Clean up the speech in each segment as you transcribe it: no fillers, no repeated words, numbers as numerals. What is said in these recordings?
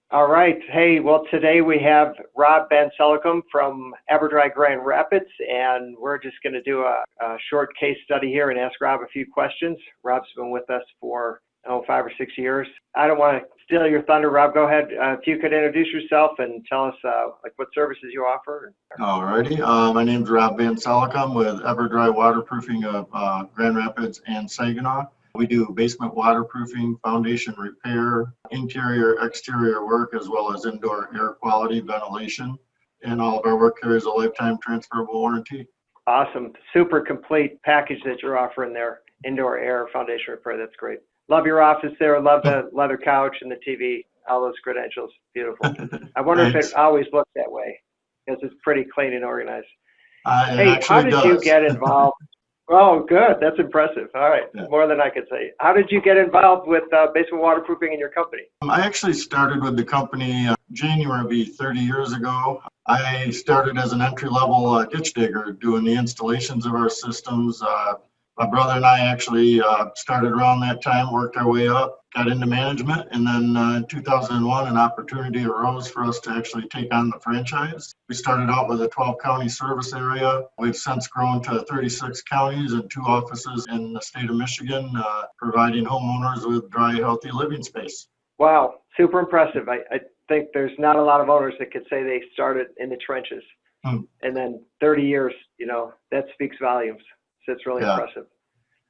All right. Hey, well, today we have Rob Van Selicum from Everdry Grand Rapids, and we're just going to do a short case study here and ask Rob a few questions. Rob's been with us for 5 or 6 years. I don't want to steal your thunder, Rob. Go ahead. If you could introduce yourself and tell us what services you offer. All righty. My name's Rob Van Selicum with Everdry Waterproofing of Grand Rapids and Saginaw. We do basement waterproofing, foundation repair, interior, exterior work, as well as indoor air quality, ventilation. And all of our work carries a lifetime transferable warranty. Awesome. Super complete package that you're offering there. Indoor air, foundation repair. That's great. Love your office there. Love the leather couch and the TV. All those credentials. Beautiful. I wonder if it always looks that way because it's pretty clean and organized. Hey, how did you get involved? Oh, good. That's impressive. All right. Yeah. More than I could say. How did you get involved with basement waterproofing in your company? I actually started with the company January 30 years ago. I started as an entry-level ditch digger doing the installations of our systems. My brother and I actually started around that time, worked our way up, got into management, and then in 2001, an opportunity arose for us to actually take on the franchise. We started out with a 12-county service area. We've since grown to 36 counties and 2 offices in the state of Michigan, providing homeowners with dry, healthy living space. Wow, super impressive. I think there's not a lot of owners that could say they started in the trenches. And then 30 years, that speaks volumes. So it's really impressive.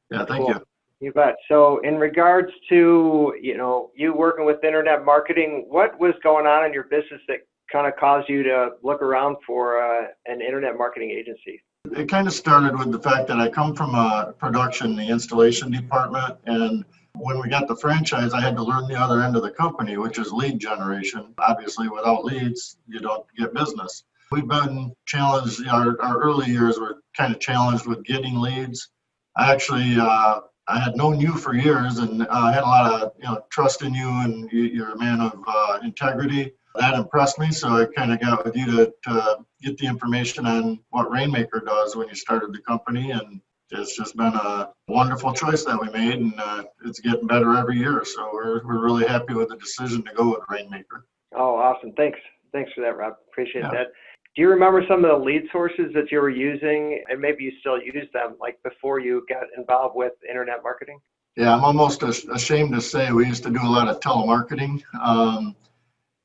Yeah, thank you. You bet. So in regards to, you working with internet marketing, what was going on in your business that kind of caused you to look around for an internet marketing agency? It kind of started with the fact that I come from a production, the installation department, and when we got the franchise, I had to learn the other end of the company, which is lead generation. Obviously, without leads, you don't get business. We've been challenged, our early years were kind of challenged with getting leads. I actually, I had known you for years and I had a lot of, trust in you, and you're a man of integrity. That impressed me, so I kind of got with you to get the information on what Rainmaker does when you started the company, and it's just been a wonderful choice that we made, and it's getting better every year. So we're really happy with the decision to go with Rainmaker. Oh, awesome. Thanks for that, Rob. Appreciate that. Do you remember some of the lead sources that you were using, and maybe you still use them, like before you got involved with internet marketing? Yeah, I'm almost ashamed to say we used to do a lot of telemarketing.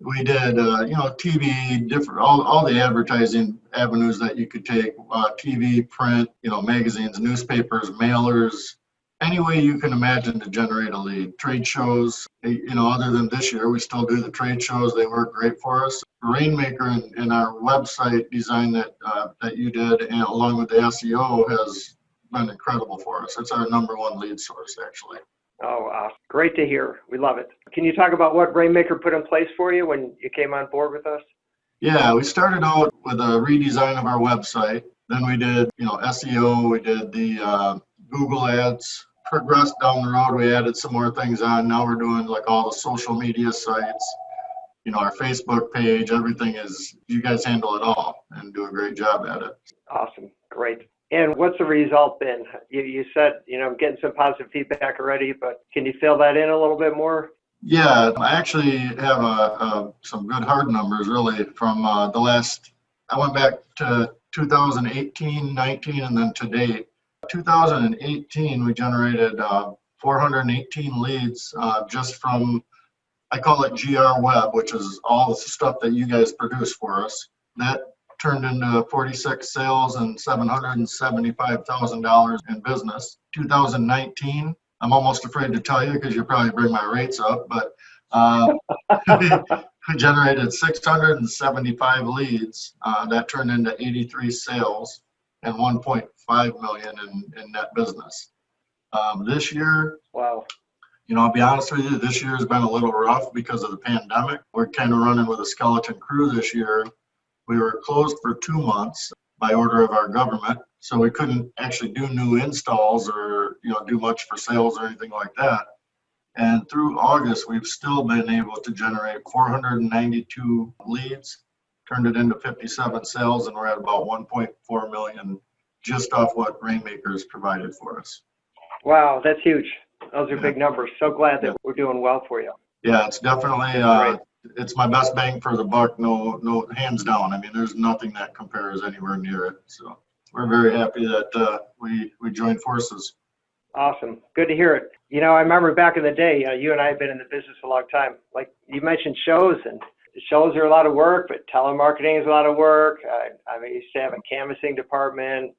We did, TV, different, all the advertising avenues that you could take, TV, print, magazines, newspapers, mailers, any way you can imagine to generate a lead. Trade shows, other than this year, we still do the trade shows. They work great for us. Rainmaker and our website design that you did, and along with the SEO, has been incredible for us. It's our #1 lead source, actually. Oh, wow. Great to hear. We love it. Can you talk about what Rainmaker put in place for you when you came on board with us? Yeah, we started out with a redesign of our website. Then we did, SEO. We did the Google ads. Progressed down the road, we added some more things on. Now we're doing like all the social media sites, our Facebook page. Everything is, you guys handle it all and do a great job at it. Awesome. Great. And what's the result been? You said, I'm getting some positive feedback already, but can you fill that in a little bit more? Yeah, I actually have some good hard numbers really from the last, I went back to 2018, 19, and then to date. 2018, we generated 418 leads just from, I call it GR Web, which is all the stuff that you guys produce for us. That turned into 46 sales and $775,000 in business. 2019, I'm almost afraid to tell you because you'll probably bring my rates up, but we generated 675 leads. That turned into 83 sales and 1.5 million in net business. This year, wow. I'll be honest with you, this year has been a little rough because of the pandemic. We're kind of running with a skeleton crew this year. We were closed for 2 months by order of our government, so we couldn't actually do new installs or do much for sales or anything like that. And through August, we've still been able to generate 492 leads, turned it into 57 sales, and we're at about 1.4 million just off what Rainmaker's provided for us. Wow, that's huge. Those are big numbers. So glad that we're doing well for you. Yeah, it's definitely it's my best bang for the buck. No, hands down. I mean, there's nothing that compares anywhere near it. So we're very happy that we joined forces. Awesome. Good to hear it. I remember back in the day, you and I have been in the business a long time. Like you mentioned shows, and shows are a lot of work, but telemarketing is a lot of work. I used to have a canvassing department.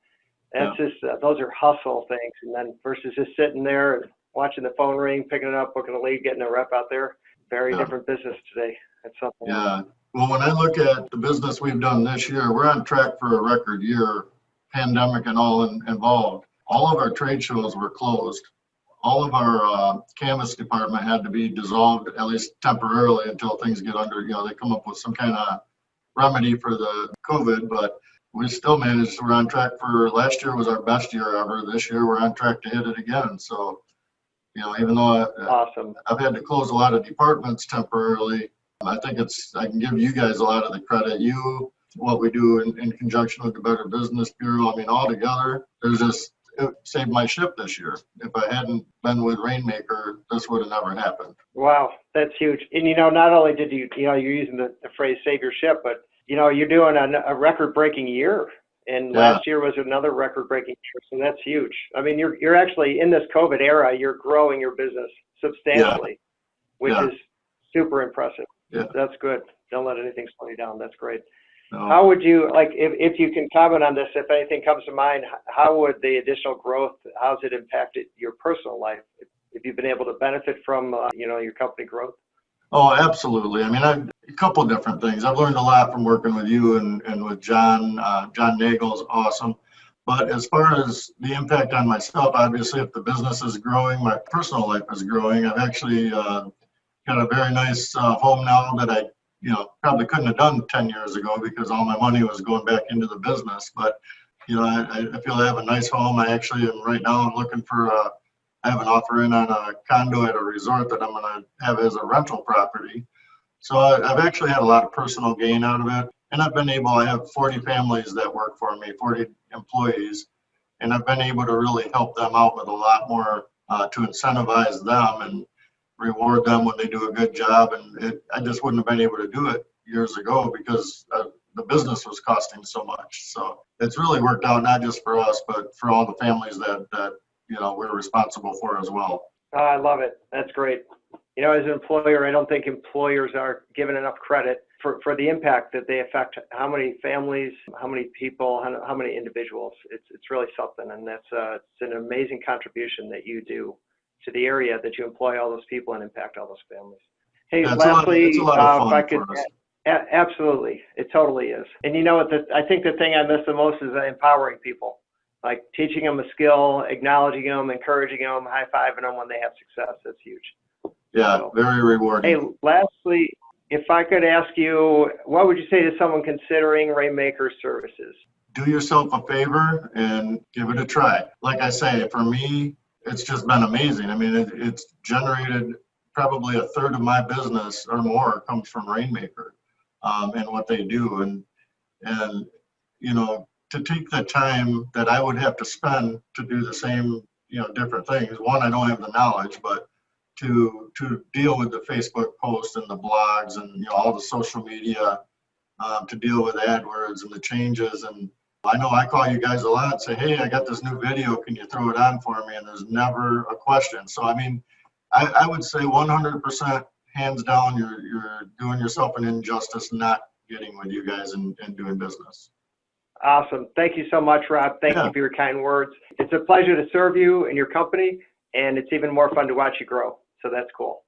That's just, those are hustle things. And then versus just sitting there and watching the phone ring, picking it up, booking a lead, getting a rep out there. Very different business today. That's something. Yeah. Well, when I look at the business we've done this year, we're on track for a record year, pandemic and all involved. All of our trade shows were closed. All of our canvas department had to be dissolved, at least temporarily, until things get under, they come up with some kind of remedy for the COVID, but we still managed. We're on track for, last year was our best year ever. This year we're on track to hit it again. So, even though Awesome. I've had to close a lot of departments temporarily, I think I can give you guys a lot of the credit. What we do in conjunction with the Better Business Bureau, all together, it saved my ship this year. If I hadn't been with Rainmaker, this would have never happened. Wow, that's huge. And not only did you're using the phrase save your ship, but you're doing a record-breaking year. And last year was another record-breaking year, so that's huge. You're actually in this COVID era, you're growing your business substantially, which is super impressive. Yeah. That's good. Don't let anything slow you down. That's great. No. How would you, if you can comment on this, if anything comes to mind, how would the additional growth, how's it impacted your personal life? If you've been able to benefit from, your company growth? Oh, absolutely. A couple of different things. I've learned a lot from working with you and with John. John Nagel's awesome. But as far as the impact on myself, obviously, if the business is growing, my personal life is growing. I've actually got a very nice home now that I probably couldn't have done 10 years ago because all my money was going back into the business. But, I feel I have a nice home. I actually am right now, I'm looking for I have an offer in on a condo at a resort that I'm going to have as a rental property. So I've actually had a lot of personal gain out of it. And I have 40 families that work for me, 40 employees, and I've been able to really help them out with a lot more to incentivize them and reward them when they do a good job. And I just wouldn't have been able to do it years ago because the business was costing so much. So it's really worked out, not just for us, but for all the families that we're responsible for as well. Oh, I love it. That's great. As an employer, I don't think employers are given enough credit for the impact that they affect how many families, how many people, how many individuals. It's really something, and it's an amazing contribution that you do to the area, that you employ all those people and impact all those families. Hey, lastly, it's a lot of fun if I could, for us. Absolutely, it totally is. And I think the thing I miss the most is empowering people, like teaching them a skill, acknowledging them, encouraging them, high-fiving them when they have success. That's huge. Yeah, So, very rewarding. Hey, lastly, if I could ask you, what would you say to someone considering Rainmaker services? Do yourself a favor and give it a try. Like I say, for me, it's just been amazing. It's generated probably a third of my business or more comes from Rainmaker and what they do. And to take the time that I would have to spend to do the same, different things. One, I don't have the knowledge, but to deal with the Facebook posts and the blogs and all the social media, to deal with AdWords and the changes. And I know I call you guys a lot and say, hey, I got this new video, can you throw it on for me? And there's never a question. So I would say 100% hands down, you're doing yourself an injustice not getting with you guys and doing business. Awesome. Thank you so much, Rob. Thank you for your kind words. It's a pleasure to serve you and your company, and it's even more fun to watch you grow. So that's cool.